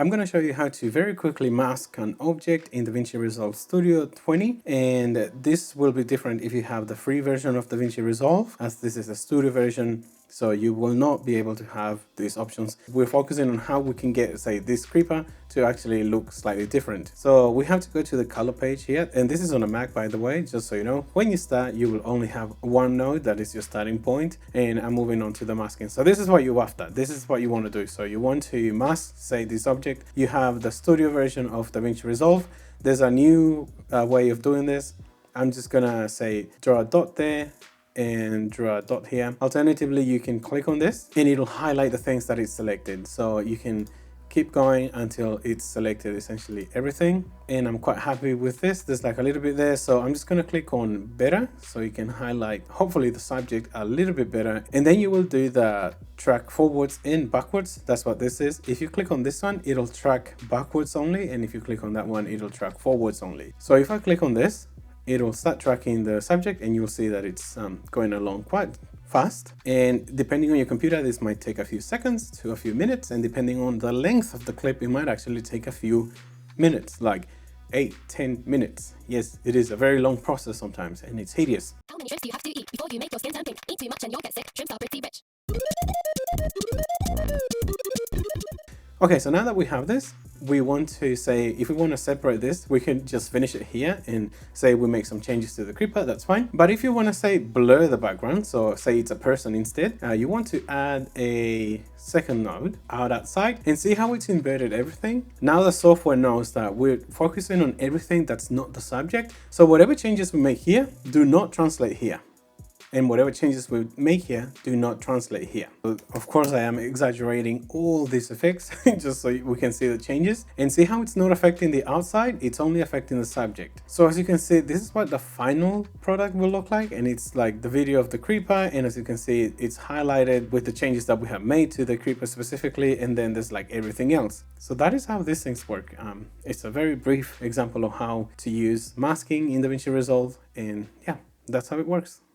I'm going to show you how to very quickly mask an object in DaVinci Resolve Studio 20, and this will be different if you have the free version of DaVinci Resolve, as this is a studio version, so you will not be able to have these options. We're focusing on how we can get, say, this creeper to actually look slightly different. So we have to go to the color page here, and this is on a Mac, by the way, just so you know. When you start, you will only have one node, that is your starting point, and I'm moving on to the masking. So this is what you're after. This is what you want to do. So you want to mask, say, this object. You have the studio version of DaVinci Resolve. There's a new way of doing this. I'm just gonna say draw a dot there and draw a dot here. Alternatively, you can click on this and it'll highlight the things that it's selected. So you can keep going until it's selected essentially everything. And I'm quite happy with this. There's like a little bit there. So I'm just going to click on better so you can highlight hopefully the subject a little bit better. And then you will do the track forwards and backwards. That's what this is. If you click on this one, it'll track backwards only. And if you click on that one, it'll track forwards only. So if I click on this, it'll start tracking the subject and you'll see that it's going along quite fast. And depending on your computer, this might take a few seconds to a few minutes. And depending on the length of the clip, it might actually take a few minutes, like 8-10 minutes. Yes, it is a very long process sometimes and it's tedious. How many shrimps do you have to eat before you make your skin turn pink? Eat too much and you'll get sick. Shrimps are pretty rich. Okay, so now that we have this, we want to say, if we want to separate this, we can just finish it here and say we make some changes to the creeper, that's fine. But if you want to say blur the background, so say it's a person instead, you want to add a second node out outside and see how it's inverted everything. Now the software knows that we're focusing on everything that's not the subject. So whatever changes we make here, do not translate here. And whatever changes we make here, do not translate here. Of course, I am exaggerating all these effects just so we can see the changes and see how it's not affecting the outside, it's only affecting the subject. So as you can see, this is what the final product will look like. And it's like the video of the creeper. And as you can see, it's highlighted with the changes that we have made to the creeper specifically. And then there's like everything else. So that is how these things work. It's a very brief example of how to use masking in DaVinci Resolve. And yeah, that's how it works.